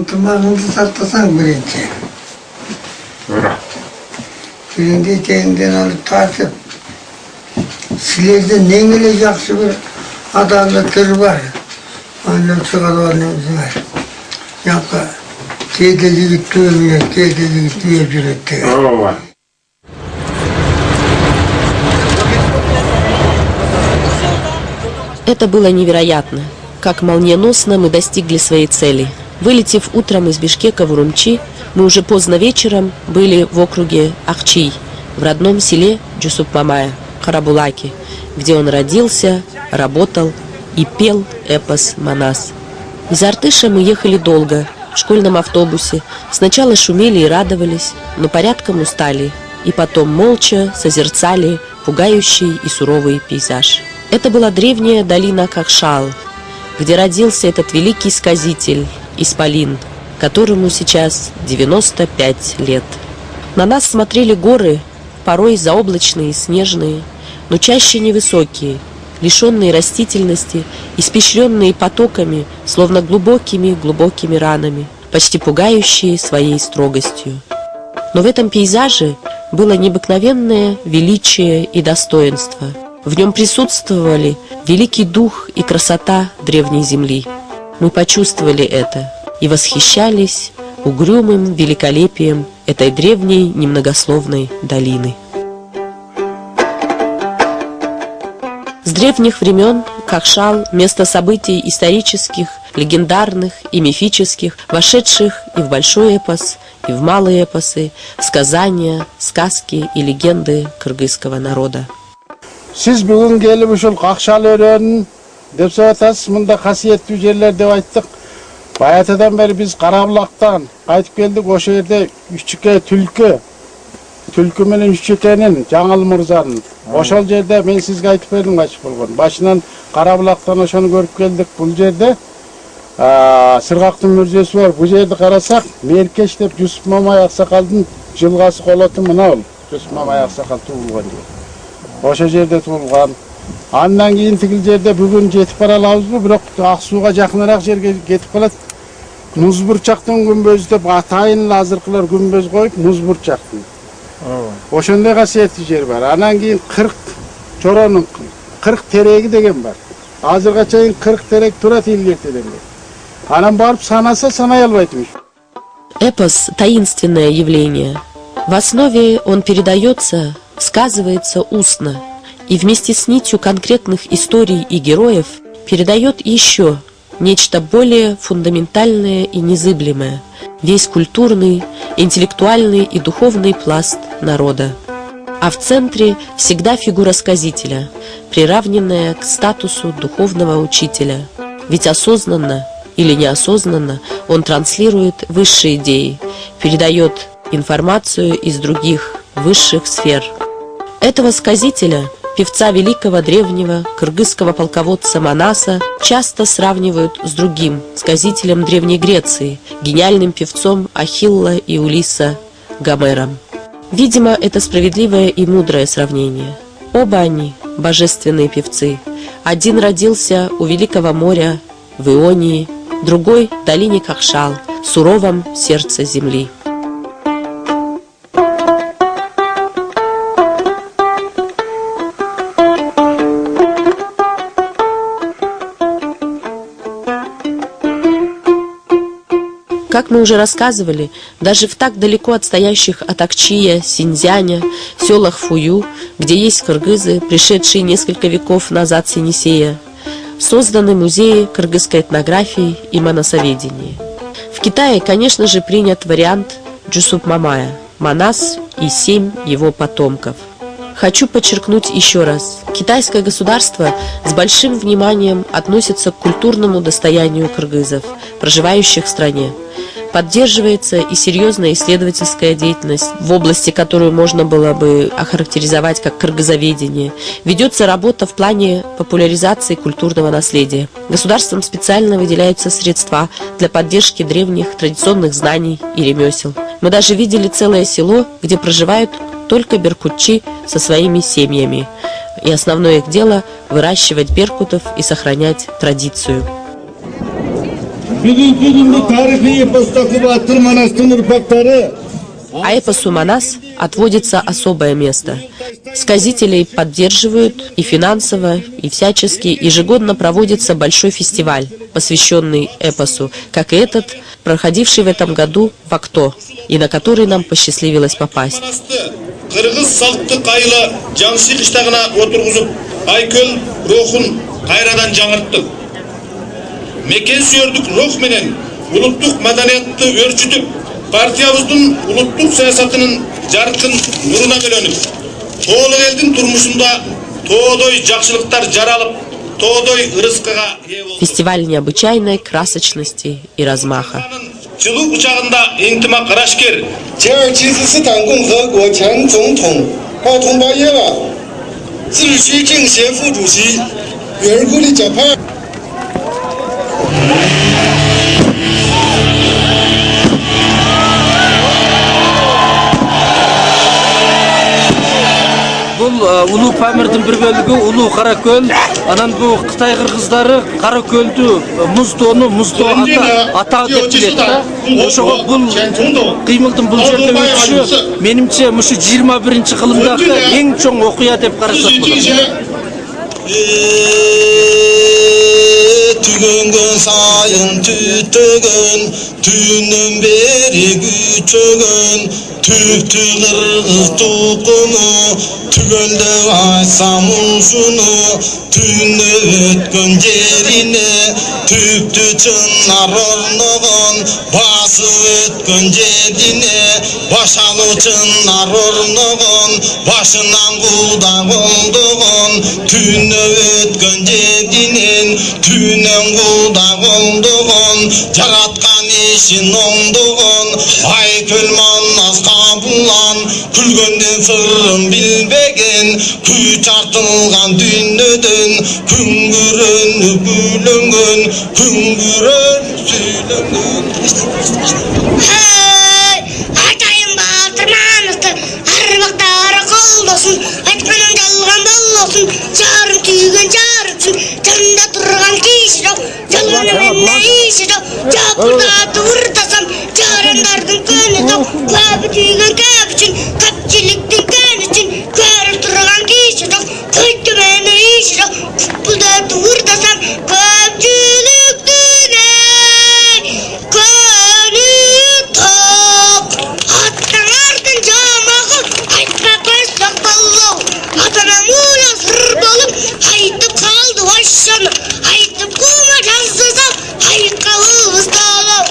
ынтымағыңды сақтасаң бірінші. Бірінде теңден алып тартып, сілерде неңілі жақсы бір адамда түр бар. Аннан шығару неміз бар. Яққа кейде жігіт түйемейді, кейде жігіт түйеп жүреді деген. Это было невероятно. Как молниеносно мы достигли своей цели. Вылетев утром из Бишкека в Урумчи, мы уже поздно вечером были в округе Ахчий, в родном селе Джусуп-Мамая, Карабулаке, где он родился, работал и пел эпос «Манас». Из Артыша мы ехали долго, в школьном автобусе. Сначала шумели и радовались, но порядком устали, и потом молча созерцали пугающий и суровый пейзаж. Это была древняя долина Кахшал, где родился этот великий сказитель, Исполин, которому сейчас 95 лет. На нас смотрели горы, порой заоблачные, снежные, но чаще невысокие, лишенные растительности, испещренные потоками, словно глубокими ранами, почти пугающие своей строгостью. Но в этом пейзаже было необыкновенное величие и достоинство. В нем присутствовали великий дух и красота древней земли. Мы почувствовали это и восхищались угрюмым великолепием этой древней немногословной долины. С древних времен Кахшал – место событий исторических, легендарных и мифических, вошедших и в большой эпос, и в малые эпосы, сказания, сказки и легенды кыргызского народа. Siz bugün gelip uşul Kakşal örönün dep so'ratasız, mında kasiyetli yerler dep ayttık. Bayatadan beri biz Karabulak'tan qaytıp geldik, oşo yerde Üççüke Tülkü menen Üççüke'nin Жаңыл Мырзанын. Oşol yerde men sizge aytıp berdim kaçıp bolgon. Başынан Karabulak'tan oşonu görüp geldik. Bul yerde Sırgактын мүрзөсү бар. Bu yerde karasak Merkeş dep Jusuf Mamay Aksakaldын жылгасы колоту мына бул. Jusuf Mamay Aksakal туылган жер. Oşo yerde tuğulgan. Andan keyin tigil yerde bugün jetip baralabızбы, бирок ак сууга жакыныраак жерге кетип калат. Музбурчактын күмбөзү деп атайын азыркылар күмбөз коюп, Музбурчактын. Ошондой касиеттүү жер бар. Андан кийин 40 чоронун 40 тереги деген бар. Азырга чейин 40 терек турат илгертеден. Анан барып санаса санай албайтмыш. Эпос – таинственное явление. В основе он передается, сказывается устно, и вместе с нитью конкретных историй и героев передает еще нечто более фундаментальное и незыблемое, весь культурный, интеллектуальный и духовный пласт народа. А в центре всегда фигура сказителя, приравненная к статусу духовного учителя. Ведь осознанно или неосознанно он транслирует высшие идеи, передает информацию из других высших сфер. Этого сказителя, певца великого древнего кыргызского полководца Манаса, часто сравнивают с другим сказителем Древней Греции, гениальным певцом Ахилла и Улисса Гомером. Видимо, это справедливое и мудрое сравнение. Оба они – божественные певцы. Один родился у Великого моря в Ионии, другой – в долине Кахшал, суровом сердце земли. Как мы уже рассказывали, даже в так далеко отстоящих от Акчия, Синьцзяня, селах Фую, где есть кыргызы, пришедшие несколько веков назад с Енисея, созданы музеи кыргызской этнографии и манасоведения. В Китае, конечно же, принят вариант Джусуп-Мамая, Манас и 7 его потомков. Хочу подчеркнуть еще раз, китайское государство с большим вниманием относится к культурному достоянию кыргызов, проживающих в стране. Поддерживается и серьезная исследовательская деятельность, в области, которую можно было бы охарактеризовать как кыргызоведение. Ведется работа в плане популяризации культурного наследия. Государством специально выделяются средства для поддержки древних традиционных знаний и ремесел. Мы даже видели целое село, где проживают только беркутчи со своими семьями. И основное их дело – выращивать беркутов и сохранять традицию. Бүгүнкү күндө тарихий эпостагы Батыр Манастын урпактары А эпосу Манас отводится особое место. Сказителей поддерживают и финансово, и всячески. Ежегодно проводится большой фестиваль, посвященный эпосу, как и этот, проходивший в этом году в Акто, и на который нам посчастливилось попасть. Кыргыз салттык айла жаңшыл иштагына отургузуп, айкөл рухун кайрадан жаңырттык. Мекен сүйөрдүк рух менен улуттук маданиятты өрчүтүп, партиябыздын улуттук саясатынын жаркын нуруна бөлөнүп, тоолук элдин турмушунда тоодой жакшылыктар жаралып, тоодой ырыскыга ээ болду. Фестиваль необычайной красочности и размаха. Жылуу учагында интимак рашкер 72次党共和国前总统奥通巴耶娃，自区政协副主席Верховный Джапар。 Улуу Памирдин бир бөлүгү улуу Каракөл, анан бул Кытай кыргыздары Каракөлдү муздоо ата деп билет да. Ошого бул кыймылдын бул жерде өтүшү менимче мушу 21-кылымдагы эң чоң окуя деп карасак болот. Tügüngün sayın tütügün, tüyünün beri güçögün, tüktü kırgız tukunu, tügölde açsam uşunu, tüyünü ötkün yerine, tüktü çınlar ornuğun, bası ötkün yerine, başalı çınlar ornuğun, başından kudak olduğun, tüyünü ötkün yerine, tüyünün kudak olduğun, yaratkan işin olduğun, aykül mannas kabulan, külgönden sırrın bilbegen, kuy çartılgan dünnödün, küngürün gülüngün, küngürün süylüngün. Hey, atayım Batır Manastı, arbaktarı koldosun, aytmanın jalgan bollosun, jarım tüygen jarıpsın, janda turgan kişi yok, jalgana menne işi yok, japırdatı vurtasam, jarandardın könü yok, köpü tüygen köpüsün, kapçılıktın könüsün, körüp turgan kişi yok, kötü menne işi yok, kupuldatı vurtasam, köpçülüktün könü tok, attan ardın jamağı, aytma koysak ballo, atana muğla sır bolup, aytıp kaldı başşanı, aytıp kuma жаздысам, ayıkkalığımız dağılır.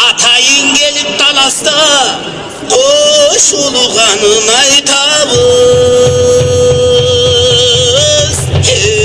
Atayın gelip Talas'ta koşulganın aytabız. Hey!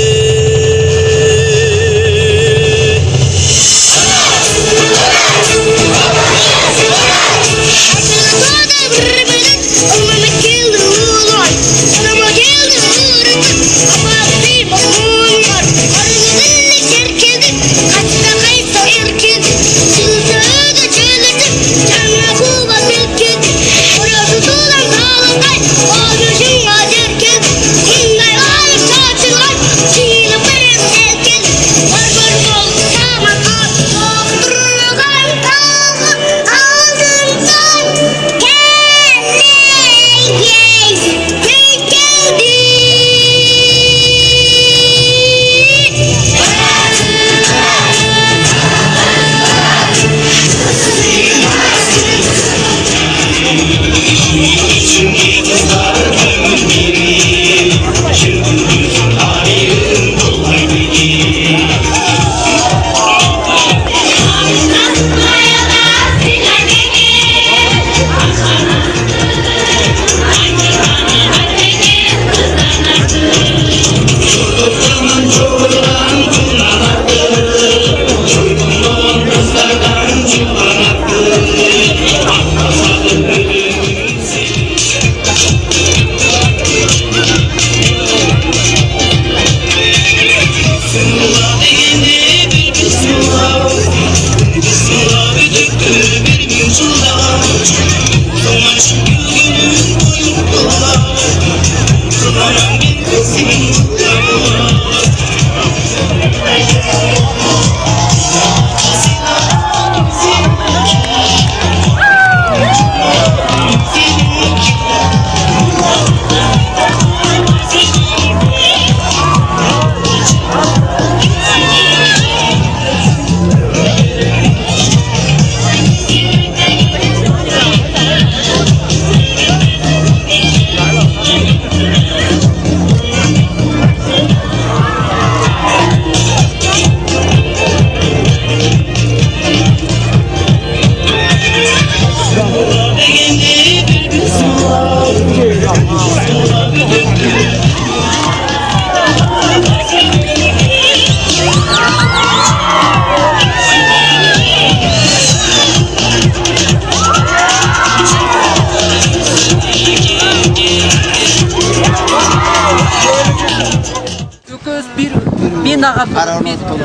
Мен ағам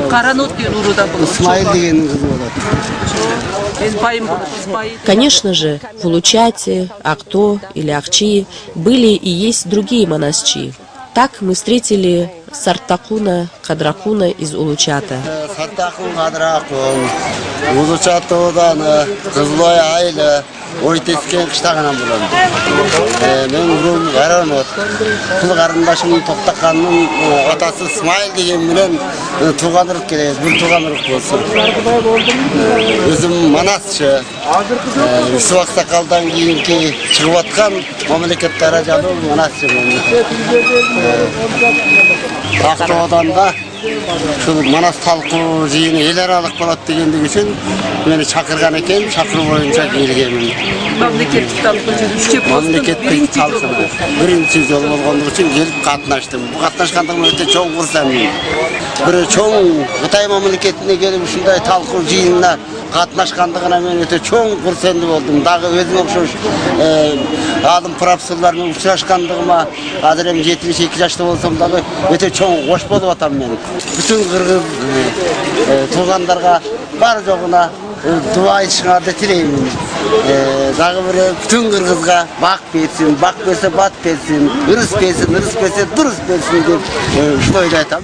Қаранот деген ұрудан бұл. Исмаил дегеннің қызы болады. Конечно же, в Улучате, Акто или Ахчи были и есть другие монасчи. Так мы встретили Сартакуна Кадракуна из Улучата. Сартакун Кадракун, Улучатодан Кызылой айлы Ойтескен қыштағынан бұлан. Мен ұрым Қаранот, құл қарындашымның тоқтаққанның атасы Исмаил деген білен туған ұрық келеді, бір туған ұрық болсын. Өзім манасшы, Үсіп Ақсақалдан кейінгі шығып атқан мемлекеттері жады манасшы мен. Ақтоғаданға манас талқы жиыны ел аралық болады дегендігі үшін мені шақырған екен, шақыру бойынша келгенмін. Мемлекеттік талқы жүруші мемлекеттік талқы бірінші жол болғандығы үшін келіп қатынаштым. Бұл қатынашқандығым өте чоң құрсамын. Бір чоң Қытай мемлекетіне келіп үшіндай талқы жиынына қатынашқандығына мен өте чоң құрсенді болдым. Дағы өзім оқшош адым прапсырлармен ұшырашқандығыма қазір 72 жашта болсам дағы өте чоң қош болып атам мен. Bütün Kırgız tuğandарға бар жоғына дуа айтышыңарды тілеймін. Дағы бірі bütün Kırgızға бақ берсін, бақ берсе бат берсін, ұрыс берсе дұрыс берсін деп шылайды айтам.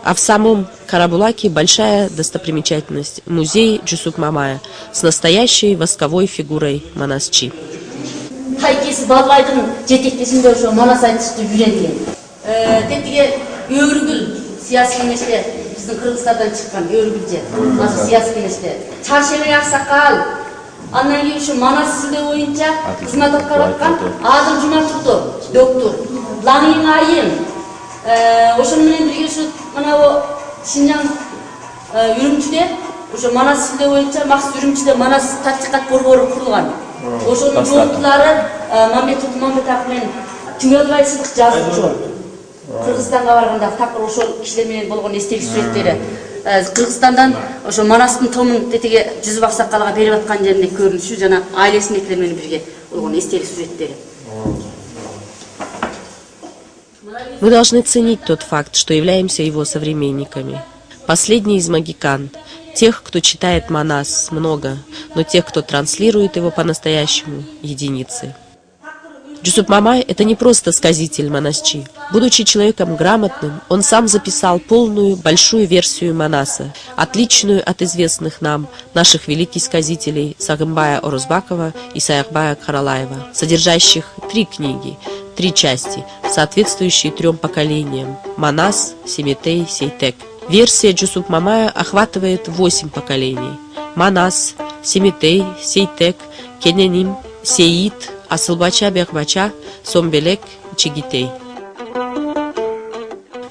А в самом Карабулаке большая достопримечательность – музей Джусуп Мамая с настоящей восковой фигурой Манасчи. Хайкесі Балайдың жетектесінде ошо Манас айтышты жүрген. Тетіге Өргүл сиясый кеңеште биздин Кыргызстандан чыккан Өргүлже азыр сиясый кеңеште Чаршемир Аксакал андан кийин ушу Манас сүлөө боюнча кызмат аткарып аткан Адыл Жумартуков доктор Лаңин айым ошону менен бирге ушу мынабу Шинжаң Үрүмчүдө ошо Манас сүлөө боюнча махсус Үрүмчүдө Манас татбикат борбору курулган. Ошонун жоопчулары Мамбетов менен Түгөлбай Сыдык жазуучу. Кыргызстанга барганда такыр ошол кишилер менен болгон эстелик сүрөттөрү. Кыргызстандан ошо Манастын томун тетиге Жүзүп Аксакалга берип аткан жеринде көрүнүшү жана аилесиндегилер менен бирге болгон эстелик сүрөттөрү. Мы должны ценить тот факт, что являемся его современниками. Последний из магикан. Тех, кто читает Манас, много, но тех, кто транслирует его по-настоящему, единицы. Джусуп Мамай – это не просто сказитель Манасчи. Будучи человеком грамотным, он сам записал полную, большую версию Манаса, отличную от известных нам, наших великих сказителей Сагымбая Орозбакова и Саякбая Каралаева, содержащих 3 книги, 3 части, соответствующие 3 поколениям – Манас, Семетей, Сейтек. Версия Джусуп Мамая охватывает 8 поколений – Манас, Семетей, Сейтек, Кененим, Сеид, Асылбача, Бехбача, Сомбелек, Чигитей.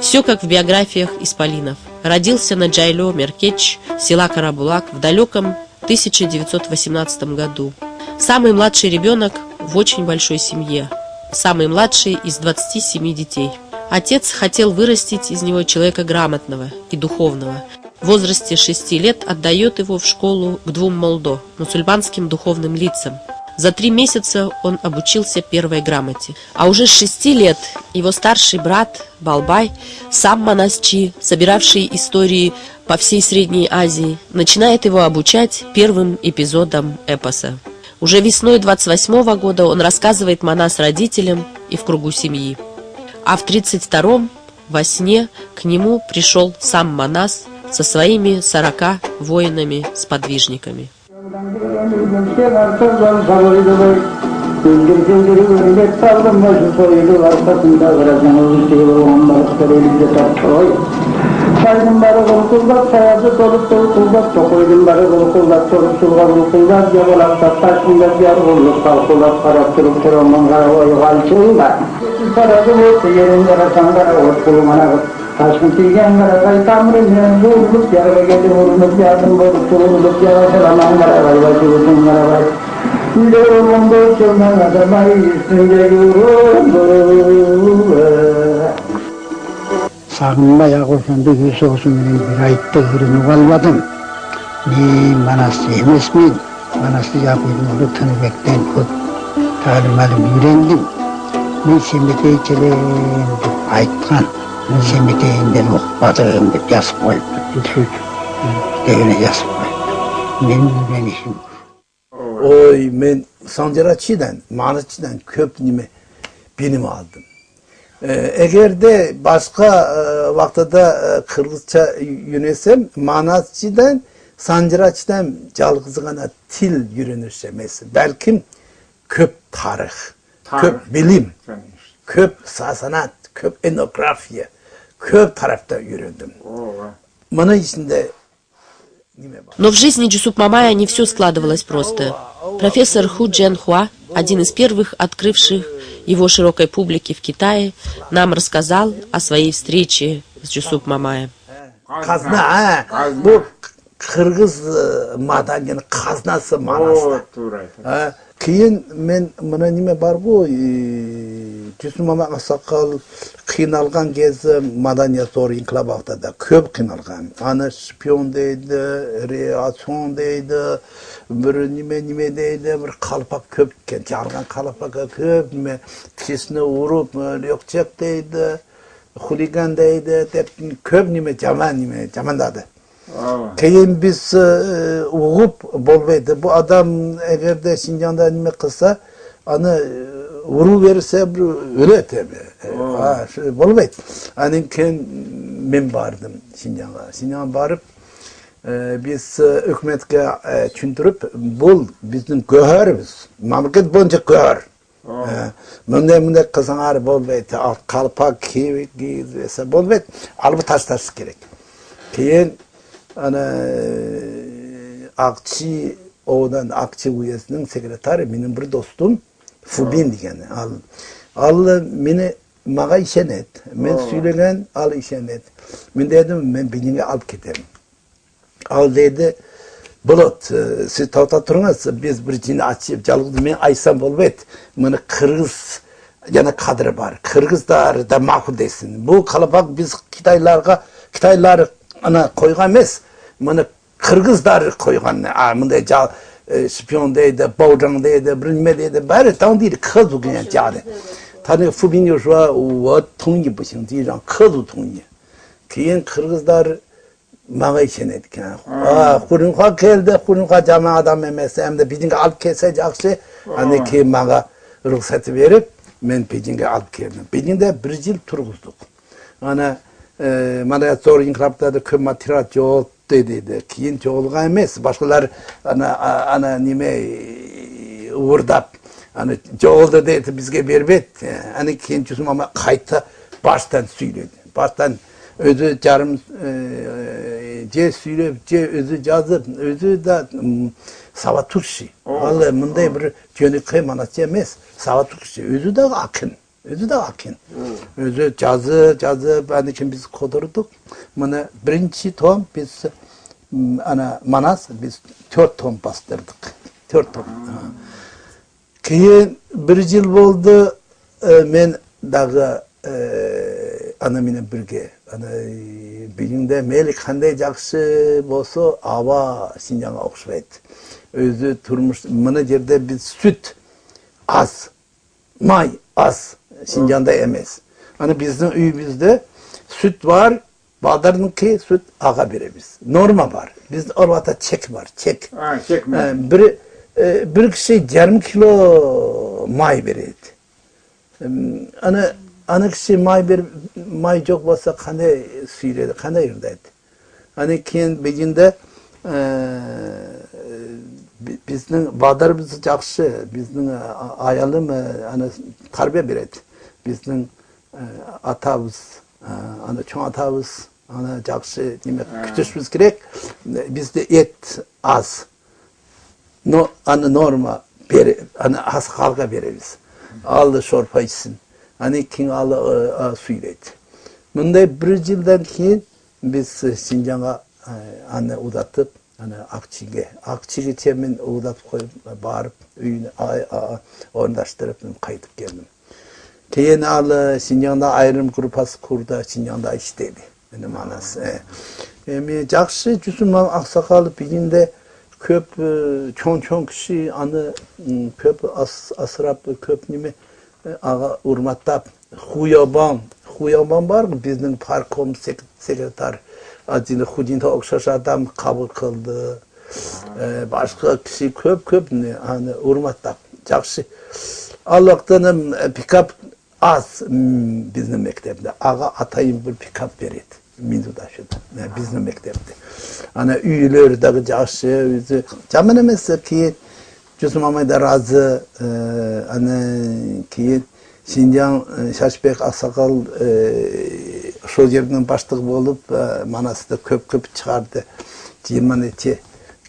Все как в биографиях исполинов. Родился на Джайло Меркеч, села Карабулак, в далеком 1918 году. Самый младший ребенок в очень большой семье. Самый младший из 27 детей. Отец хотел вырастить из него человека грамотного и духовного. В возрасте 6 лет отдает его в школу к 2 молдо, мусульманским духовным лицам. За 3 месяца он обучился первой грамоте. А уже с 6 лет его старший брат Балбай, сам Манасчи, собиравший истории по всей Средней Азии, начинает его обучать первым эпизодам эпоса. Уже весной 28-го года он рассказывает Манас родителям и в кругу семьи. А в 32-м во сне к нему пришел сам Манас со своими 40 воинами-сподвижниками. Saydım barı kulukuldak, sayazı dolup dolukuldak, çokoydum barı kulukuldak, çoluk çulga kulukuldak, yabalaktak, taşkundak, yar kulluk, kalkuldak, karak çırık çırılman karavoyu kalçığında. Sarabı olsa yerinde rasan karavut kulumana taşkın tilgen karakay tamrından vurulup, yarıva geldi vurulup, yardım bolup, çululup, yarasılaman karavay, vacıvutun karavay. Yolumda çömen üstünde yürüdü. Sağımda yakılsın bir yüz olsun bir ayıtta yürünü kalmadım. Ni manası emes miyim? Manası yapıyordum onu tanımaktan kod. Talim alim öğrendim. Men semeteyçilerim dep aytkan. Men semeteyimden okmadım dep yazıp koyup. Devine yazıp koyup. Benim öğrenişim. Oy, men sancaratçıdan, manatçıdan köp nime bilim aldım. Eğer de başka vaktada Kırgızca yönesem, manatçıdan, sancaratçıdan calgızgana til yürünürse mesela. Belki köp tarih, köp bilim, köp sanat, köp etnografiya, köp tarafta yürüdüm. Bana içinde Но в жизни Джусуп Мамая не все складывалось просто. Профессор Ху Джен Хуа, один из первых открывших его широкой публике в Китае, нам рассказал о своей встрече с Джусуп Мамая. Казна, bu Kırgız madanyanın kaznası manası. Keyin men mana nima bar bu Jusuf Mama Asakal qiynalgan kezi madaniyat zo'r inqilob vaqtida ko'p qiynalgan. Ana spion deydi, reaksiyon deydi, bir nima deydi, bir qalpak ko'p ekan, jargan qalpakka ko'p nima tikisini urib, yo'qchak deydi, xuligan deydi, deb ko'p nima jamandadi. Keyin biz uğup bolmaydı. Bu adam eğer de Şinjan'da nime kılsa, ana vuru verirse öyle tabi. Bolmaydı. Hani ben vardım Şinjan'a. Şinjan'a varıp biz hükümetke çündürüp bul bizim göğerimiz. Memleket boyunca göğer. Münde kızanlar bolmaydı. Kalpak, kivik, bolmaydı. Alıp taşlarsı gerek. Keyin ana Akçı oğlan Akçı üyesinin sekreteri benim bir dostum Fubin degen al meni mağa işenet men söylegen al işenet men dedim men bilinge alıp keterim al dedi bulut siz tavta turunuz biz bir cini açıp жалгыз men aysam bolbet meni Kırgız yana kadri var Kırgızlar da makul desin bu kalabak biz Kitaylar ana koygan emas mana Kırgızlar koygan bunday spion deydi bovjang deydi bir nima deydi bari tam deydi kız bugün jadi tani Fubin yoshua o tongyi bishing deyjan kız tongyi keyin Kırgızlar mağa işenet ekan Xurinxa keldi Xurinxa jama adam emas hamda Pejinge alып kelsa yaxshi ana keyin mağa ruxsat berip men Pejinge alып keldim Pejingde bir yil turg'izdik ana mana zo'r inqilobda ko'p material yo'q dedi. Keyin jo'g'ilgan emas. Boshqalar ana nima o'rdab ana jo'g'ildi dedi bizga berbet. Ana keyin Jusuf Mama qayta boshdan söyledi. Boshdan o'zi jarim söyleb, o'zi yozib, o'zi da savaturshi. Hali bunday bir jo'niqay manatchi emas. Savaturshi o'zi da aqin. Özü de akin. Özü cazı ben için biz kodurduk. Bunu birinci tom biz ana manas biz 4 tom bastırdık. 4 tom. Keyin bir yıl oldu men dağı ana mine birge ana bilinde melik qanday yaxshi bolsa ava Şinjan'a o'xshaydi. Özü turmuş mana yerde biz süt az, may az Şinjan'da emas. Hani bizim uyumuzda süt var, bağdarınki süt ağa veremiz. Norma var. Bizde orada çek var, çek. Çek mi? Bir kişi yarım kilo may verir. Ana kişi may çok olsa kanı süredi, kanı yerdeydi. Hani keyin Beijing'de bizning bağdarımız yaxshi, bizning ayolim ana tarbiya beradi. Bizning atamiz, ana cho'ng atamiz, ana yaxshi nima kutishimiz kerak. Bizda et az. Ana norma ana az xalqqa beramiz. Aldı şorpa içsin. Hani keyin aldı suylaydi. Bunday bir yildan keyin biz Şinjan'a ana uzatıp Akçi'ye temin uğulat koyup bağırıp üyünü ornaştırıp kayıtıp geldim. Keyin al Şinjan'da ayrım grupası kurdu, Şinjan'da işteydi. Benim anası. Жақсы Cüsüman Aksakalı birinde köp çoğun kişi anı köp asırap köp nimi ağa urmattap Huyaban var mı? Bizim parkom sekreter Acili Hudin'de okşaş adam kabul kıldı. Başka kişi köp ne hani urmattap. Жақсы. Allah'tan pikap az bizim mektepte. Ağa atayım bir pikap veredi. Minzudaşıda. Bizim mektepte. Ana üyelerdeki жақсы bizi zaman emesi ki Cüsüman da razı ki Şinjan Şaşbek Aksakal şu yerden başlığı olup Manas'ta köp çıkardı. 20 neçe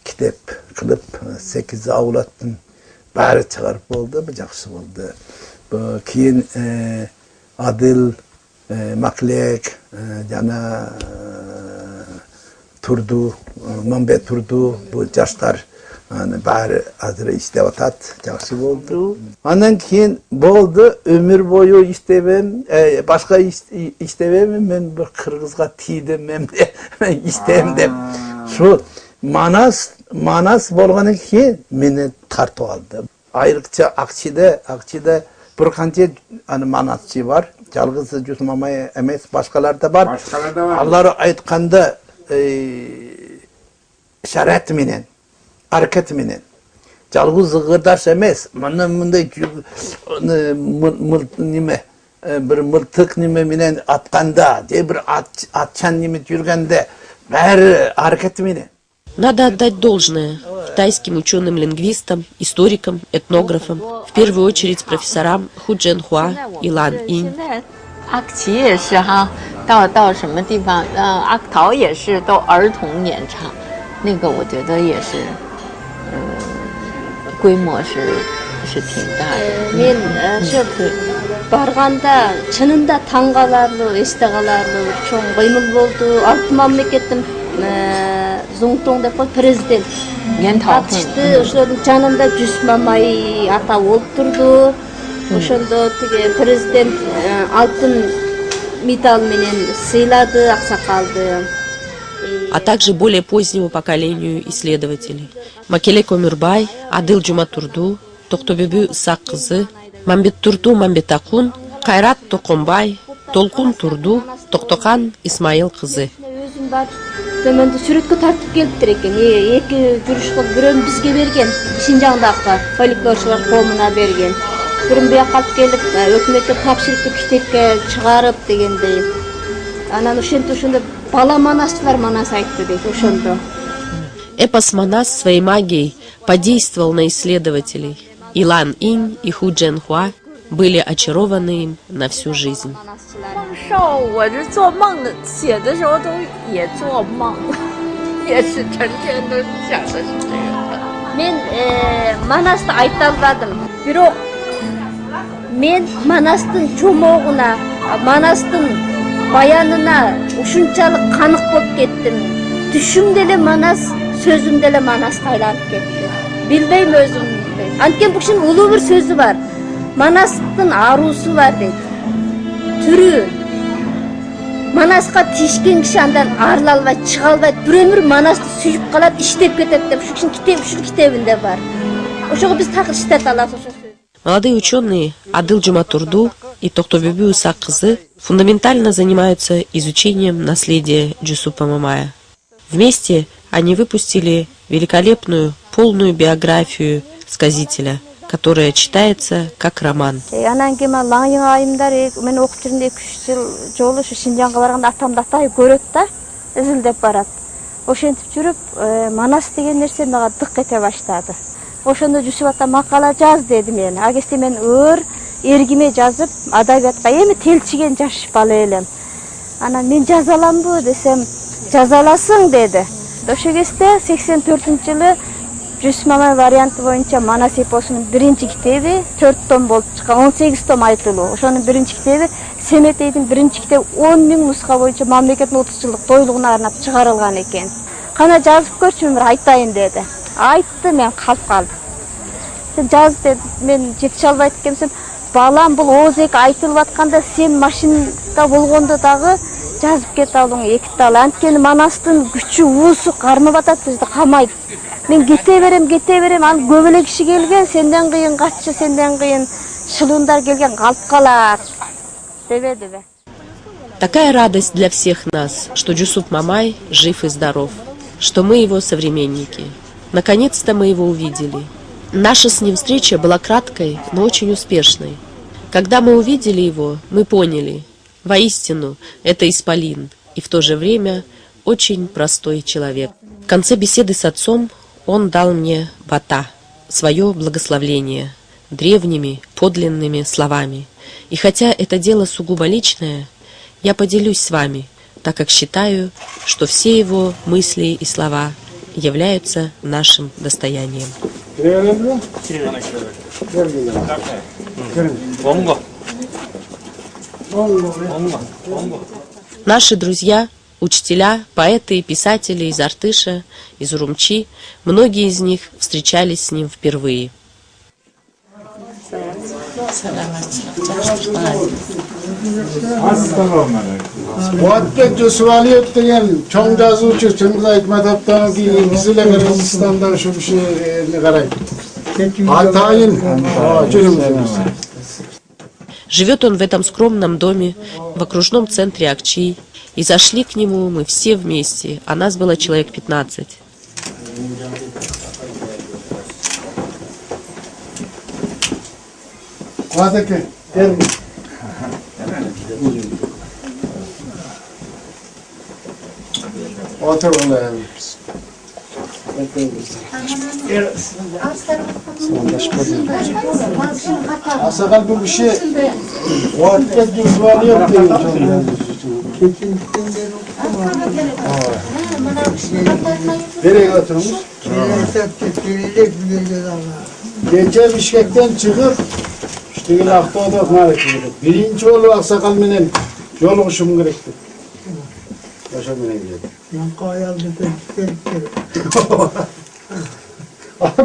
kitap kılıp 8 avlattın bari çıkarıp oldu. Bu жақсы oldu. Keyin Adil Maklek jana turdu, Mambet turdu bu yaşlar bari azra iştevatat жақсы oldu. Ondan keyin boldu ömür boyu istebem, başka istebem men bir Kırgızga tiydim men isteyim dep. Şu Manas bolğandan keyin meni tartып aldı. Ayrıca Akçi'de bir qancha Manasçı var. Жалғыз Cüsmamay emes başkalar da var. Allah'ı aytqanda şarat menen, hareket menen. Жалғыз ığırdaş emes. Bunday bir mıltık nime menen atqanda, bir atçan nime жүргенде bari hareket menen. Надо отдать должное китайским ученым-лингвистам, историкам, этнографам, в первую очередь профессорам Ху Чжэнхуа и Лан Инь. 阿奇也是哈，到什么地方，阿桃也是都儿童演唱，那个我觉得也是，规模是挺大的。 Мен барганда чынында таң каларлуу, эсте каларлуу чоң кыймыл болду. Алты мамлекеттин Зуңтоң деп кой президент. Катышты, ошолордун жанында Cüsmamay ата олтурду. Ошондо тиги президент алтын медаль менен сыйлады Аксакалды. А также более позднему поколению исследователей. Макеле Комюрбай, Адыл Жуматурду, Токтобүбү Исак кызы, Мамбеттурду Мамбетакун, Кайрат Токомбай, Толкун Турду, Токтокан Исмайыл кызы. Өзүм бар төмөндө сүрөткө тартып келиптир экен. Эки жүрүш кылып бирөөнү бизге берген, Шинжаңдагы фольклорчулар коомуна берген. Бирин буяка алып келип, өкмөткө тапшырыпты китепке чыгарып дегендей. Анан ошондо бала манасчылар манас айтты дейт ошондо. Эпос Манас своей магией подействовал на исследователей. И Лан Инь, и Ху Чжэнхуа были очарованы им на всю жизнь. 我是做梦的，写的时候都也做梦，也是成天都想的是这个。 Мен Манасты айта албадым. Бирок мен Манастын чомогуна, Манастын баянына ушунчалык канык болуп кеттим. Түшүм деле Манас, сөзүм деле Манаска айланып кетти. Билбейм өзүм. Анткени бул кишинин улуу бир сөзү бар. Манастын аруусу бар дейт. Түрү. Манаска тишкен киши андан арыла албайт, чыга албайт. Бир өмүр Манасты сүйүп калат, иштеп кетет деп. Ушул кишинин китебинде бар. Ошого биз так иштете алабыз ошо сөз. Молодые ученые Адыл Жуматурду и Токтобүбү Исак кызы фундаментально занимаются изучением наследия Джусупа Мамая. Вместе они выпустили великолепную, полную биографию сказителя, которая читается как роман. Анан кийин Лаңйың айымдар мен окуп жүргөндө 2-3 жыл жолу ушу Шинжаңга барганда атамды атай көрөт да, изилдеп барат. Ошентип жүрүп, Манас деген нерсе мага дык кете баштады. Ошондо Жусуп ата макала жаз деди мен. А кезде мен эргиме жазып, адабиятка эми телчиген жаш бала элем. Анан мен жаза аламбы десем, жаза аласың деди. Ошол кезде 84-жылы Cüsmamay варианты боюнча Манас эпосунун биринчи китеби 4 том болуп чыккан, 18 том айтылуу. Ошонун биринчи китеби Семетейдин биринчи китеби 10.000 нуска боюнча мамлекеттин 30 жылдык тойлугуна арнап чыгарылган экен. Kana жазып көрчү, bir айтайын dedi. Айтты, men қалып қалдым. Sen жаз dedi, men жетişe албайт экенсем, балам бұл оозеки айтылып атканда sen машинада болгондо дагы жазып кете алдың, эки тал. Анткени Манастын күчү уусу кармап атат, бизди камайт. Мен кете берем, ал көбөлө киши келген, сенден кыйын каччы, сенден кыйын шылуундар келген, калып калат. Дебеди бе. Такая радость для всех нас, что Джусуп Мамай жив и здоров, что мы его современники. Наконец-то мы его увидели. Наша с ним встреча была краткой, но очень успешной. Когда мы увидели его, мы поняли, воистину, это исполин, и в то же время очень простой человек. В конце беседы с отцом он дал мне бата, свое благословление, древними, подлинными словами. И хотя это дело сугубо личное, я поделюсь с вами, так как считаю, что все его мысли и слова являются нашим достоянием. Наши друзья, учителя, поэты и писатели из Артыша, из Урумчи, многие из них встречались с ним впервые. Muhabbet Cüsvaliyet degan çoğun yazuvchi Ching'iz Aytmatovdan keyin bizlar Qirg'izistonda shu ishni qarang. Atayin. Живет он в этом скромном доме в окружном центре Акчи, и зашли к нему мы все вместе, а нас было человек 15. Asakal bu bir şey. Muhabbet Cüsvaliyet degan. Nereye götürmüş? Gece Bişkek'ten çıkıp işte Akto'da okmalık dedik. Birinci oğlu Aksakal menen yoluşum gerekti. Başa menen geldi.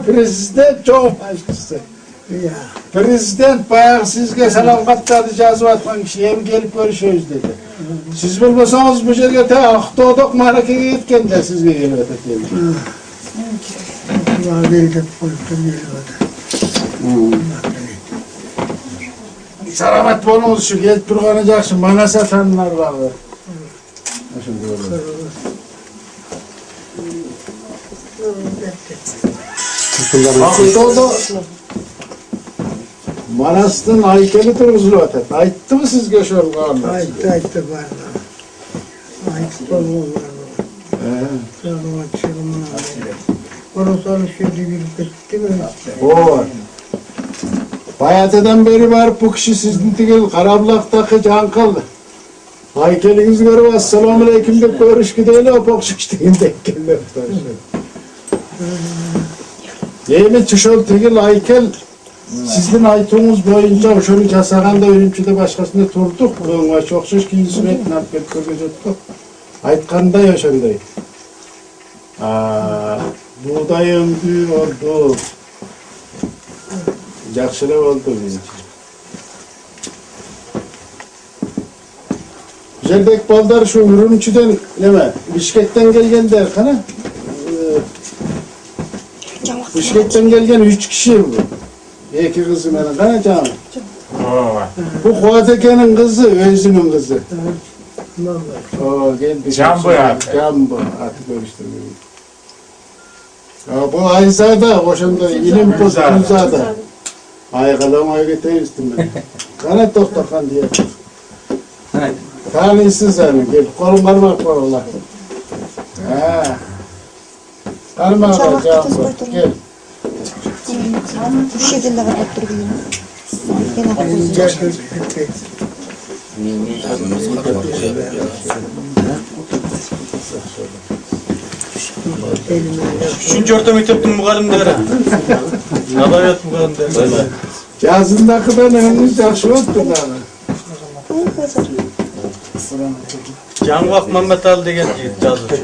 Prezident çok başkası. Prezident bayağı sizge selam kattadı yazıp atman kişi hem gelip görüşüyoruz dedi. Siz bilmesanız bu yerge te Akto'da okmalık'a gitken de sizge gelip atayım. Selamat bolunuz şu gelip durganı jakşı mana satanlar var. Akto'da Manastın haykeli turguzulup atat. Aytdı mı sizge şol garlar? Aytdı bana. Aytdı bana. Bayatadan beri varıp bu kişi sizin tigil Karabulak'taki Cankal haykelinizi görüp assalamu aleyküm dep görüşkü değil o pokşu kişiğin dekkenler. Yemin tüşol tigil haykel sizin aytığınız boyunca oşonu jasaganda Ürümçide başkasında turduk. Ona çok söz keyin sürekli alıp gelip görgözöttük. Aytkanday oşonday. Buğday öndü oldu. Jakşılap oldu bizim. Güzelbek baldar şu Ürümçiden neme? Bişkek'ten gelgenler kana. Bişkek'ten gelgen 3 kişi bu. İki kızı benim kana canım. Bu Kuvateke'nin kızı, özünün kızı. Geldi. Jambo ya. Jambo. Artık görüştürmüyorum. Bu Aysa'da, koşunda ilim Tuza'da. Aykalam aygeteyirstim ben. Kana toktakan diye. Tanıysın seni, gel kolun karmak var Allah. Karmak var Jambo, gel. Bu şeyden de kapat durgulayım. Üçüncü orta mekteptin muğalimleri. Nadaviyat muğalimleri. Yazındaki ben henüz jakşı oldu bana. Canvak Mehmet Ali degan yazıcı.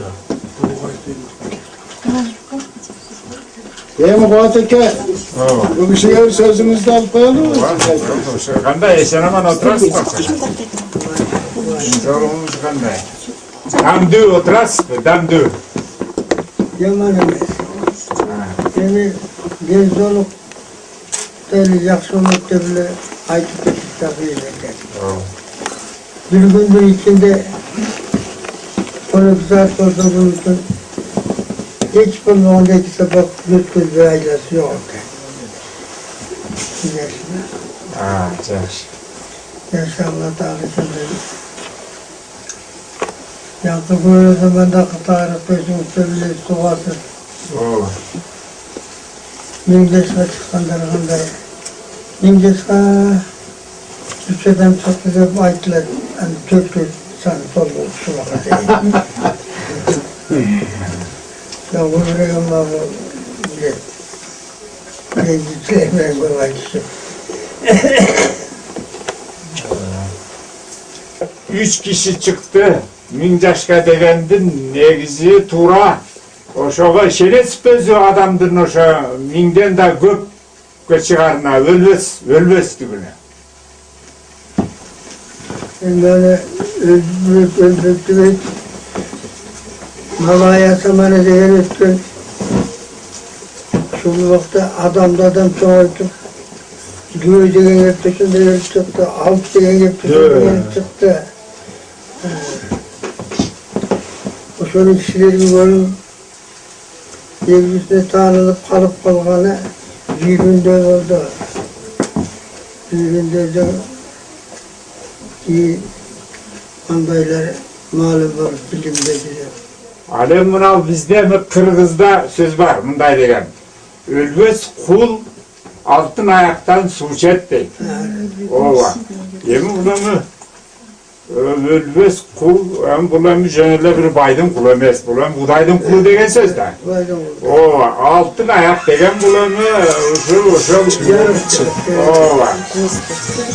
Kuat eke, bu kişiye bir sözünüzü de alıp koyalım mı? Qanday eşenaman oturasız mı? Sorumuz qanday? Damdu oturasız mı? Damdu. Yaman emas. Yani genç olup böyle yaxşı olup da bile aytıp ketip tabii ekan. Bir gündür içinde 12 saat koştuğumuz için hiç bulmağındaki sabah lütfen bir ailesi yok. Yaşa Allah Teala senden. Yakın böyle zamanda kıtarı peşimizde bile suğası. Mingdeşme çıkanlarında. Mingdeşme Türkçeden çok güzel ayetler. Yani Türkçe sana sorduğu şu vakit. Ya bu böyle Allah'ı bile. Ben gideceğim bu ayetişim. 3 kişi çıktı. Mingjaşka degendin negizi Tura. Oşoğa şeres gözü adamdın oşa. Mingden de köp çıkarına ölmez dübüne. Ben böyle öldürtmek Malaya zamanı değer ettim. Şu vakti adam çoğaltıp Göğü degen yapışında yer çıktı, alt degen yapışında yer çıktı. O şöyle kişilerin görün yeryüzüne tanınıp kalıp kalganı bir günde oldu. Bir günde de iyi andaylar malum var bilimde diyor. Alem buna bizde mi Kırgız'da söz var bunday degen. Ölmez kul altın ayaktan su içet deydi. O var. Yemin bulamı ölmez kul, bulamı jönele bir baydın kulu emes, bulamı budaydın kulu degen söz da. O var. Altın ayak degen bulamı o var.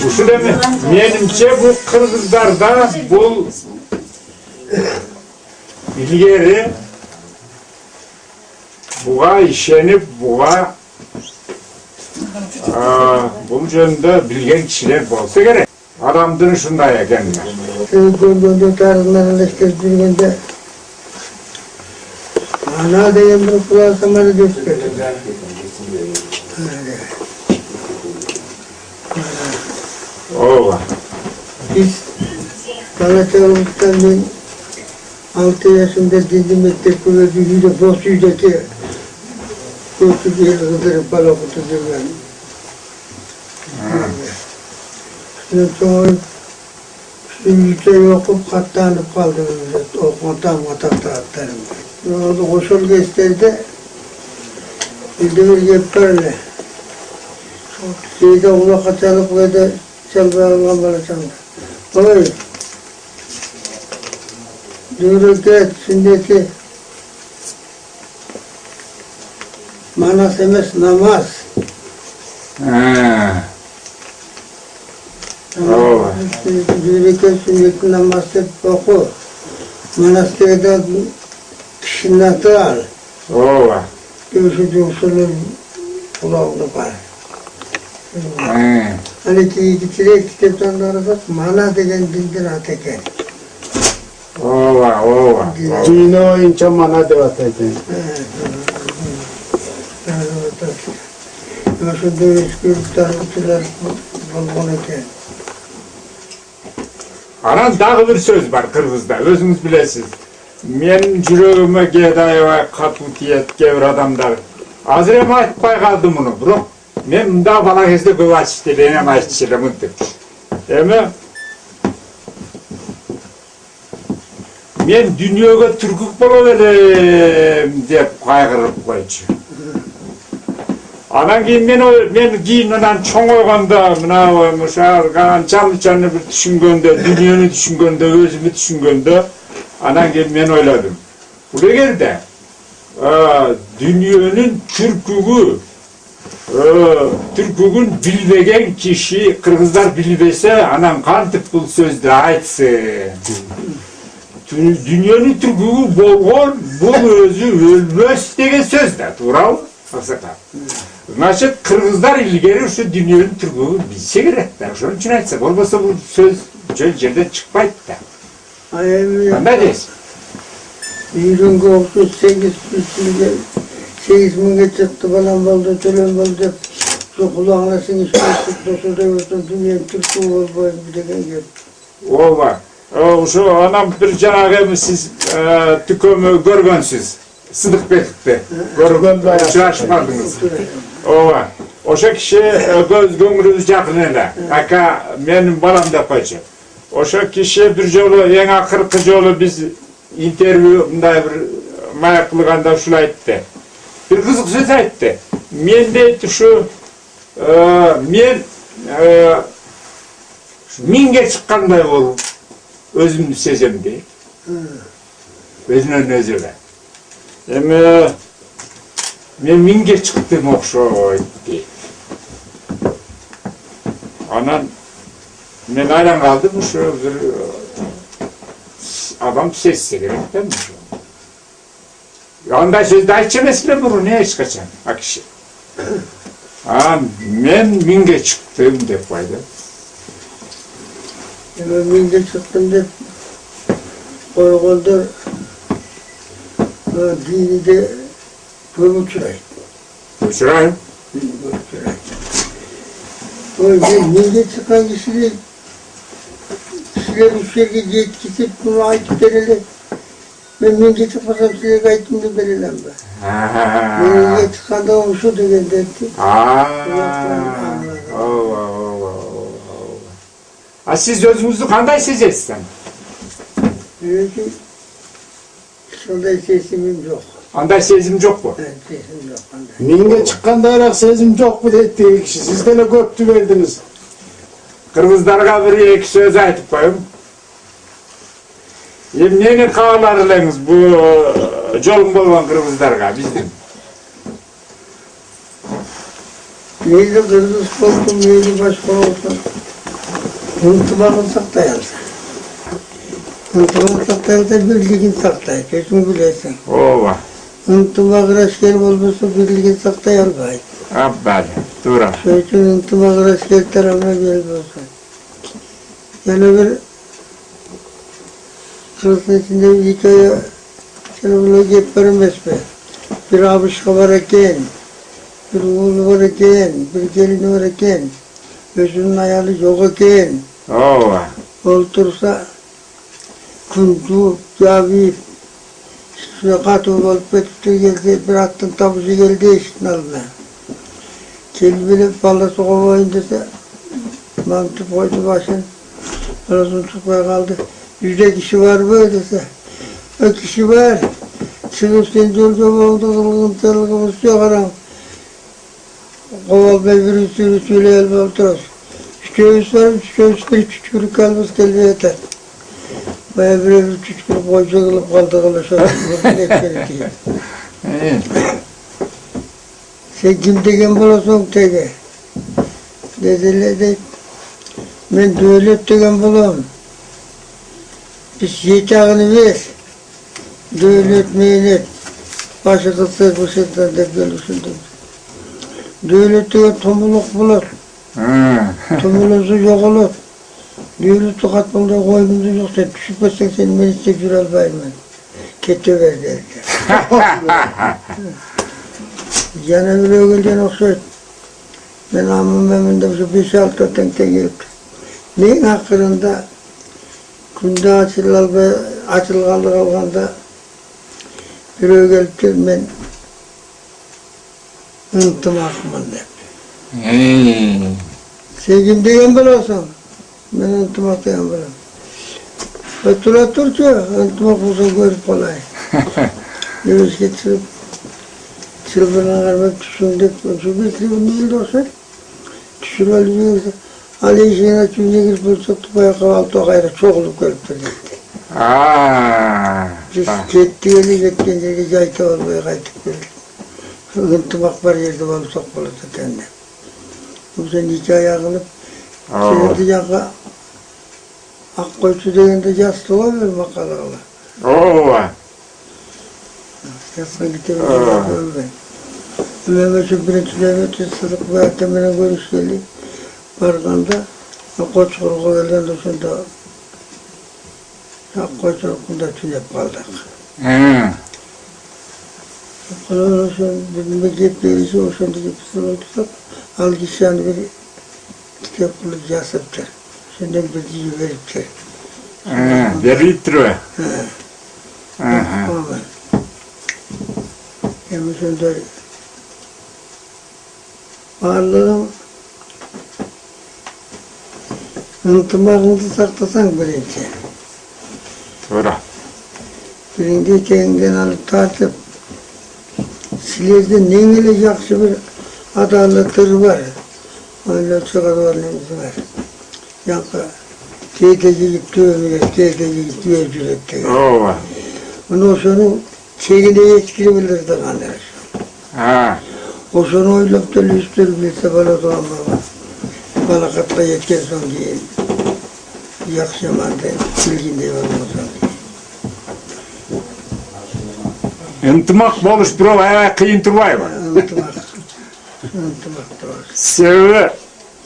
Uşu demi, menimce bu Kırgızlarda bu ilgeri buğa işenip buğa bu jönde bilgen kişiler bolsa gerek. Adamdın şunday ekenler. Gördüğünde tarihlerinde işlerinde ana degen bir kulağı zamanı gösteriyor. O var. Biz Galata'mızdan ben 6 yaşında Dindi Mektep Kulübü'nde Bosü'deki Bosü bir Hıdır'ı falan okutacağım ben. Şimdi sonra yüzde okup katlanıp kaldım. Okumadan mataklarım. Orada koşul gösterdi. Bildiğimiz yaplarla. Şeyde ona kaçalıp böyle çalbayanlar böyle çaldı. Oy! Dürüket sünneti manas emes namaz. Dürüket sünneti namaz hep oku. Manastırda kişinatı al. Ova. Görüşücü usulü kulağını var. Hani ki kitaptan da arasat mana degen dindir ateken. Ova. Dini oyunca mana devatayken. Nasıl dövüşkürükler, uçular bulgunken. Anan dağı bir söz var Kırgız'da, özünüz bilesiz. Men yüreğime gedayva katutiyet gevir adamlar. Azrem aytpay kaldım bunu, bro. Men munda bala kezde köp açıştı, benim açıştırım ıntı. Men dünyaga türkük bolaverem dep kaygırıp koyçu. Anan keyin men keyin ondan çoң oyganda, mına ançanlı bir düşüngönde, dünyаны düşüngönde, özümü düşüngönde, anan keyin men oyladım. Bu degende dünyanın türkügün bilbegen kişi, Kırgızlar bilbese, anan kantıp bu sözde aytsın. Dünyanın türkügü bolğon, bu özü ölmös degen söz da, tural. Ақсақал. Значит, қырғыздар илгері ушу дүниенің түргөгүн билсе керек да. Ошон үчүн айтса, болбосо бул сөз жөн жерден чыкпайт да. Кандай дейсиз? Үйрөнгө окшош 8 миңге чыкты, балам болду, төлөм болду деп, кулағына сіңішпестік, досырда өтін дүниенің түркі болбойын деген кеп. Ооба. Ошо анам бир жанагы сиз түкөмө көргөнсүз. Сыдыкбековди көргөндө учурашмадыңыз. Ооба. Ошо киши көңүлүбүз жакын эле. Ака менин балам деп койчу. Ошо киши бир жолу эң акыркы жолу биз интервью мындай бир маяк кылганда ушул айтты. Бир кызык сөз айтты. Мен дейт ушу мен миңге чыккандай болуп өзүмдү сезем дейт. Өзүнөн өзү эле. Эми мен миңге чыктым окшойт дейт. Анан мен айран калдым, ушу бир адам сезсе керек да ушу. Андай сөздү айтчу эмес эле мурун эч качан акиши. Мен миңге чыктым деп койду. Эми миңге чыктым деп койгондор диниде көп учурайт. Учурайт? Миңге чыккан кишилер ушу жерге жеткизип муну айтып берели. Мен миңге чыкпасам силерге айтып бере элем ба? Миңге чыкканда ушу деген депти. Сиз өзүңүздү кандай сезесиз? Андай сезимим жок. Андай сезим жокпу? Сезим жок. Миңге чыккандайраак сезим жокпу дейт тиги киши. Сиз деле көптү бердиңиз. Кыргыздарга бир эки сөз айтып коем. Эмнени каалар элеңиз бул жолун болгон кыргыздарга биздин? Мейли кыргыз болсун, мейли башка болсун, ынтымагын сактай алса. Ынтымагын сактай алса бирлигин сактайт, өзүң билесиң. Ооба. Ынтымак раскер болбосо бирлигин сактай албайт. Аббали, туура. Ошон үчүн ынтымак раскер тарабына бел болсун. Жана бир Kırgız'ın içinde bir hikaye, bunu gep var emesme. Bir abişka var eken, bir oğlu var eken, bir gelini var eken, özünün ayalı yok eken. Otursa, kundu, cavip, katı olup etki geldi, bir attın tabucu geldi eşitin alına. Kelbili balası kovayın dese, mantıp koydu başın, arasını tutmaya kaldı. 100 kişi var böyle dese. O kişi var. Sınıftan yolcu oldu, kılgın telgimiz yok aram. Koval ve bir sürü elbe oturuz. 3 köyüz var, 3 köyüz bir küçük kalbimiz geldi yeter. Baya bir küçük boyca kılıp kaldı kılışı. Sen kim degen bulasın tege. Dediler de, ben devlet degen bulam. Biz yetağını ver, devlet meylet, başı kıtır bu şeyden de gelirsin demiş. Devlette tomuluk bulur, tomuluzu yok olur. Devlette katmanda koyumuzu yoksa düşüpmezsen seni ben istek jür albayım ben. Kete ver derdi. Yana bir ögülden okşayt. Ben amım meminde 5-6 tenkte gelip. Neyin hakkında Күндө ачылганды калганда бирөө келип мен ынтымакмын деп. Сен ким деген болосуң? Мен ынтымак деген болом. Тура турчу, ынтымак болсо көрүп калайын. Өзгө чыгып, чылбырына кармап түшүң деп, ошо бетине эле окшойт. Түшүрүп алып жиберсе, ал ишигин ачып негиз болсо тупай калып кайра чогулуп келип берди. Биз кеттик эле кеткен жерге жайта албай кайтып келдик. Ынтымак бар жерде болсок болот экен деп. Ошон 2 ай агылып, жерди жакка ак койчу дегенде жазды го бир макалага. Ооба. Жазган китебин Mehmet birinci devleti sızık ve temene görüşkeli barganda Koçkurgu gelende şunda Koçkurgu'nda tüyep kaldık. Onun için bir gep birisi o şunda gepsini otursak al gişen bir kitap bulup yazıptır. Şimdi bir dizi veriptir. Veriptir o. Hem şunda varlığım ıntımağınızı saklasan birinci. Doğru. Birinci kendinden alıp tartıp Silezde nengeli yakşı bir adaletleri var. Öyle çıkarlarımız var. Yankı teyteci gitti ömüre, teyteci gitti öcületti. Ondan sonra çekinde yetkili bilirdi kanlar. O sonra oylap da lüstür bilse bala doğan baba. Bala katla yetken son giyin. Yakşamanda bilginde olmasan diye. Ынтымақ болуш бирок аябай кыйын турбайбы? Ынтымақ турат. Себеби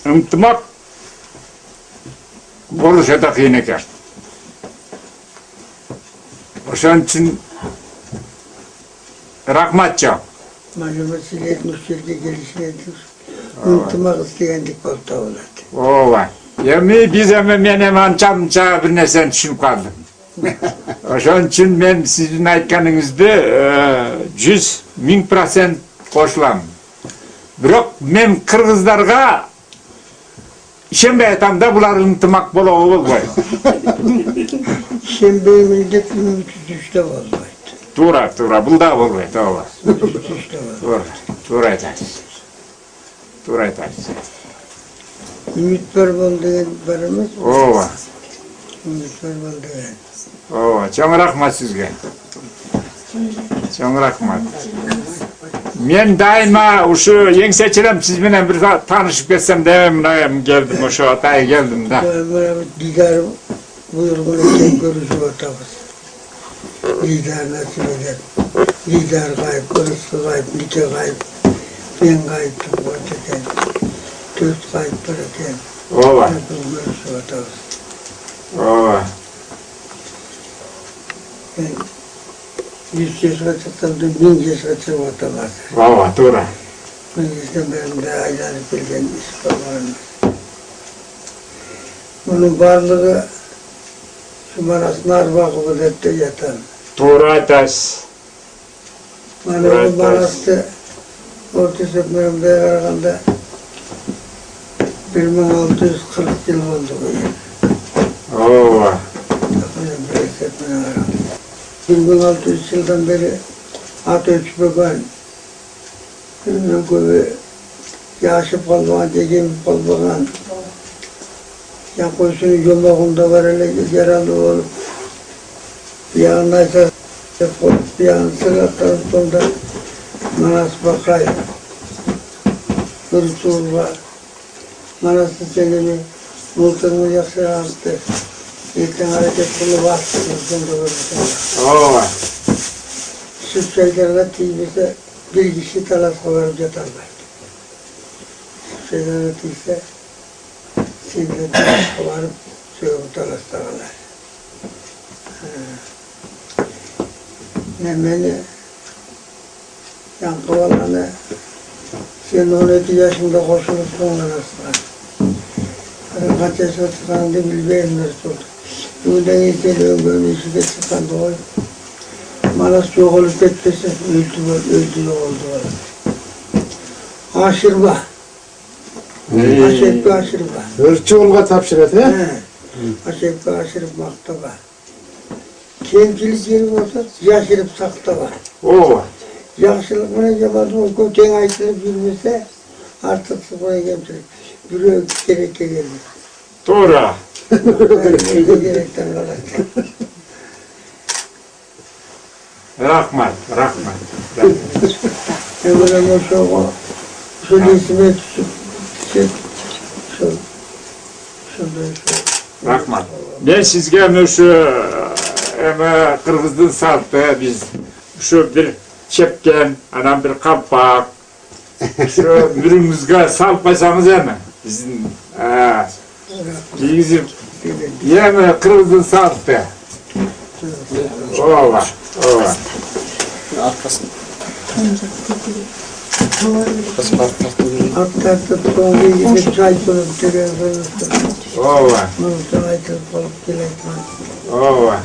ынтымақ болуш өтө кыйын экен. Ошон үчүн рахмат жок. Malum silet müşterike gelişmedir. Ынтымақ istегендик болуп табылат. Ооба. Эми биз мен анча бир нерсени түшүнүп калдым. Ошон үчүн мен сиздин айтканыңызды 100.000% кошулам. Бирок мен кыргыздарга ишенбей атам да булар ынтымак болобу болбойт. Ишенбеймин деп түштө болбойт. Туура, бул да болбойт, ооба. Туура айтасыз. Ümit var bol деген бар эмес? Ооба. Ümit var bol деген. Ооба, чоң рахмат сизге. Чоң рахмат. Мен дайыма ушу еңсечилем сиз менен бир таанышып кетсем деп мына келдим, ошо атай келдим да. Дидар буйругун экен көрүшүп атабыз. Дидар насип этет. Дидар кайып, көрүшү кайып, нике кайып, мен кайып туруп экен. Töt kayıp var eкен. Ооба. Görüşüp atабыз. Ооба. 100 yaşa çıktığımda 1000 yaşa çıkıp atamaz. Ооба, туура. Bu yüzden benim de aylanıp gelgen iş babanımız. Bunun varlığı şu manasını Arbağı'da hep de yatan. Tуура айтасыз. Manasını manası ortası benim de karaganda 1640 yıl oldu bu yer. Ооба. 1600 yıldan beri at ölçmegen, köve yaşıp kalmagan, degem kalmagan, yakosunu yolmağında var öyle yaralı olup, bir yanına ise bir yanına sıratların sonunda Manas bakay, Kırçul var. Manas'ın senemi multumu yakşı aldı. Yekten hareket kulu bastı. Ооба. Süt şeylerine tiyibise bir kişi talas kovarıp yatarlaydı. Süt şeylerine tiyse sinirle talas kovarıp söğüp talas tağalar. Beni yankı olanı sen 12 yaşında koşulup sonlanırsın. Kaç yaşa çıkanında bilmeyimler sordu. Buradan izlediğim böyle işe çıkandı oy. Manas yok olup etmesi öldü oldu. Aşırba. Aşırba aşırba. Ölçü tapşırat he? Aşırba aşırıp maktaba. Kemçilik yeri olsa yaşırıp saktaba. Ооба. Yaxşılık buna yabancı o köten aytılıp yürümese artık sıfıra kemçilik. Biri gerekli geldi. Tуура. Gerekten kalacak. Рахмат. Ömrüm şu resime түсіп, Рахмат. Мен сизге ушу кыргыздын салты биз ушу бир чепкен, анан бир калпак, Şu mürüngüzge salып koysanız hemen. Bizim негізі yeme Kırgız'ın saldı. Ova. Arkasını. Atlarsa tonga gidip çay koyup duruyor. Ova. Çay koyup gelekman. Ova.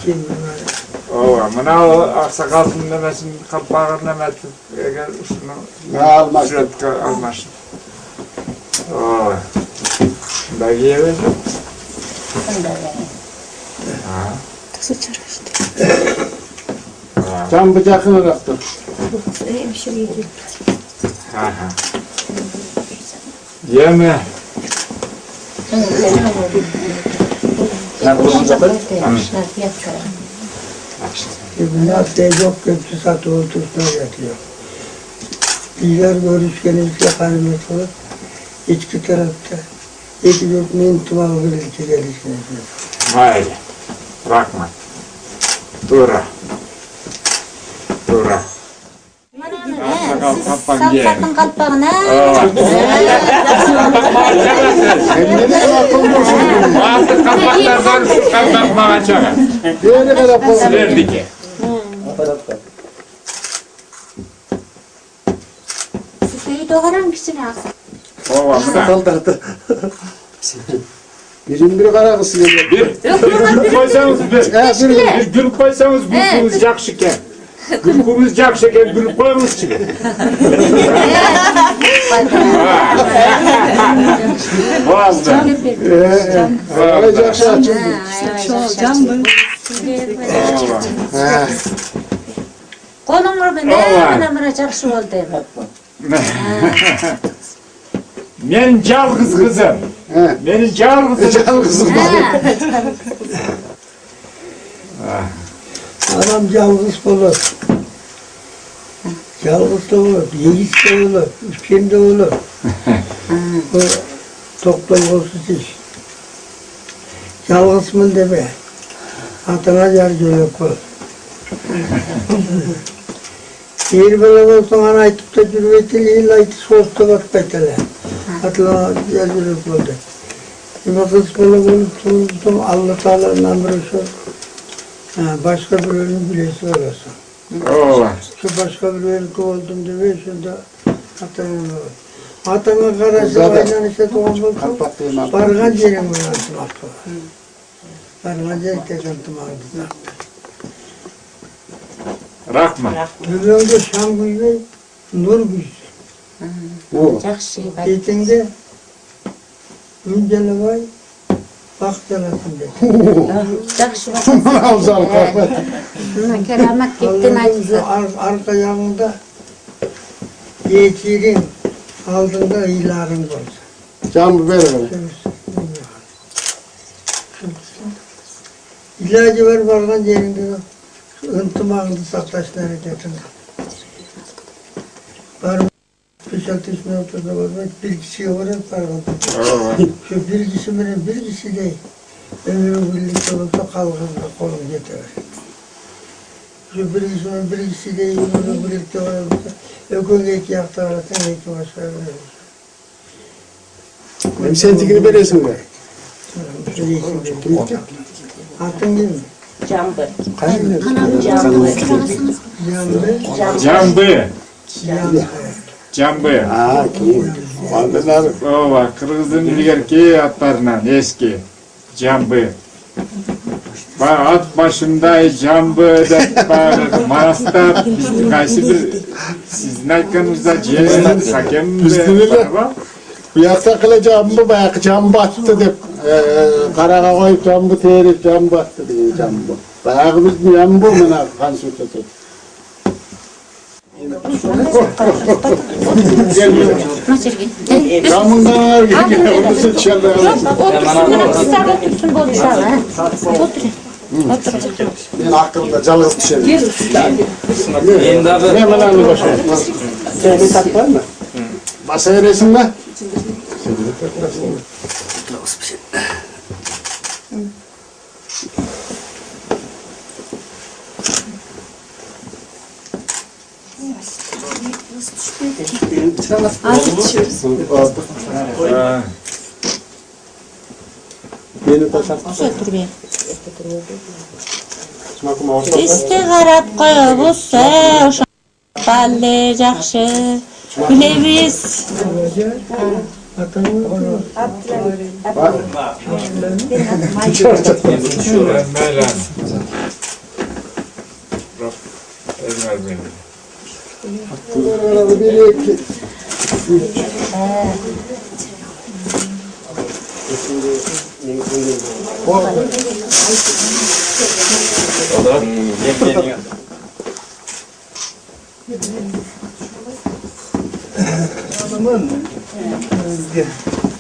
Ova. Mınao aksakaltın nemesin, kapağın nemesin. Eğer şunu almasın. Ova. Da yiyelim. Can bıçakını bıraktım. Yeme. Bunlar yok köprü satı oturtma yatıyor. Bizler görüşkenimizle hanımet olur. İçki tarafta. İki dört mintumalı bir ilki gelişiniz. Hayır. Bırakma. Dura. Salsatın kalpağına. Artık kapaklardan kalpak bana çağır. Silerdik. Sütüyü doğran kişine alsın. Ova bırak. Bir kara kız geliyor. Bir gül koysanız bir gül koysanız gülkümüz yakşıken. Gülkümüz yakşıken gül koyunuz çıkın. Boğazda. Kolun ne namına çarşı oldu. Men жалғыз kızım. Benim жалғыз kızım. Adam yalnız olur. Yalnız da olur, yiğit de olur, üçgen de olur. Bu toplum olsun iş. Yalnızmın deme. Atına yer gölük ol. Bir böyle olsun ana aytıp da cürvetili illa iti soğukta bakmaytılar. Atına yer gölük oldu. Ama kız böyle olup tutuldum Allah Teala'nın bir şu. Başka bir ölüm bilesi orası. Şu başka bir ölüm oldum diye şunda atanın olur. Atana karşı aynen işte doğum olsun. Bargan yerim oynasın artık. Bargan yerim tekantım ağrıdı. Rahma. Gülüğünde şam güzel, nur güzel. Жақсы. Ketinde üncele vay, bak jalasın dedi. Жақсы bakın. Keramet gittin açsın. Arka yanında yetirin aldığında iların olsun. Can biber ver. İlacı var bargan yerinde de ıntımağını saklaşın hareketinde. Barman kışaltışmaya oturdu barman bir kişiye uğrayıp bargan. Şu bir kişinin bir kişi değil. Ömrü birlikte olursa kalkınca kolum getirir. Şu bir kişinin bir kişi değil, ömrü birlikte olursa ökünge iki yakta arasın, iki başka verir. Hem sentikini veresin be. Atın gibi mi? Jambı. Jambı. Ha, kim? Ova, Kırgız'ın ilgerki atlarından eski. Jambı. At başında jambı dep bağırdı. Manasta bizde kaysi bir sizin aytkanınızda ciğer sakem de. Bu yakta kılacağım bu bayağı cam battı dep karağa koyup cambı terip cam battı diye cambı. Bayağı biz bu yan bu mana kan sütü. Camından ağır gidiyor. Onu sıçarlar. Ben aklımda calgız düşerim. Ne hemen başlayalım. Seni taklar mı? Masaya resimle. Бизге карап коебузса, ошо бале жакшы билебиз.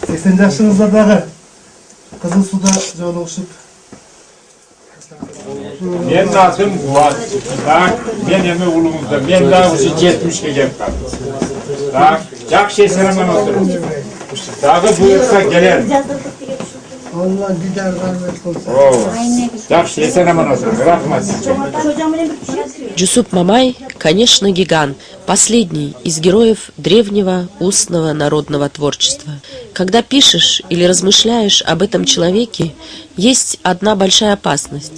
Сексен жашыңызда дагы кызыл суда жолугушуп. Менин атым Кубат. Так, мен эми улуңузда. Мен дагы ушу 70 келип калдым. Так, жакшы эсеремен отуруп. Дагы буйрукса келем. Allah gider rahmet olsun. Жакшы эсеремен отуруп. Рахмат сизге. Джусуп Мамай, конечно, гигант, последний из героев древнего устного народного творчества. Когда пишешь или размышляешь об этом человеке, есть одна большая опасность.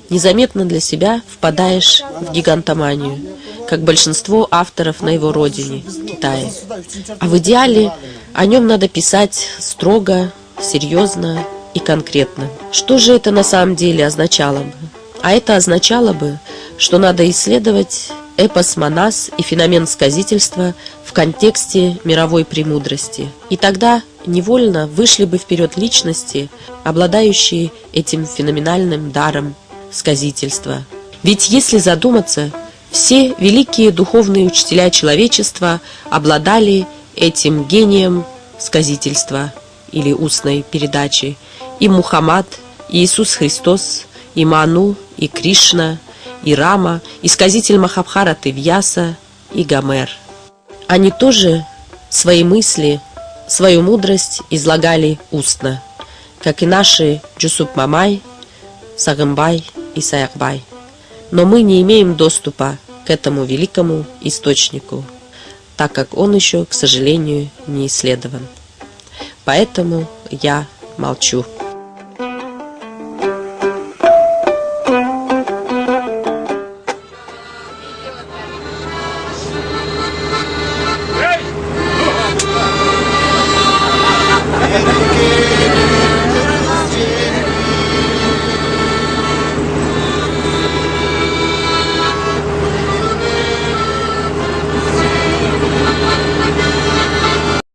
Незаметно для себя впадаешь в гигантоманию, как большинство авторов на его родине, Китае. А в идеале о нем надо писать строго, серьезно и конкретно. Что же это на самом деле означало бы? А это означало бы, что надо исследовать эпос Манас и феномен сказительства в контексте мировой премудрости. И тогда невольно вышли бы вперед личности, обладающие этим феноменальным даром сказительства. Ведь если задуматься, все великие духовные учителя человечества обладали этим гением сказительства или устной передачи. И Мухаммад, и Иисус Христос, и Ману, и Кришна, и Рама, и сказитель Махабхараты Вьяса, и Гомер. Они тоже свои мысли, свою мудрость излагали устно, как и наши Джусуп Мамай, Сагымбай и Саякбай. Но мы не имеем доступа к этому великому источнику, так как он еще, к сожалению, не исследован. Поэтому я молчу.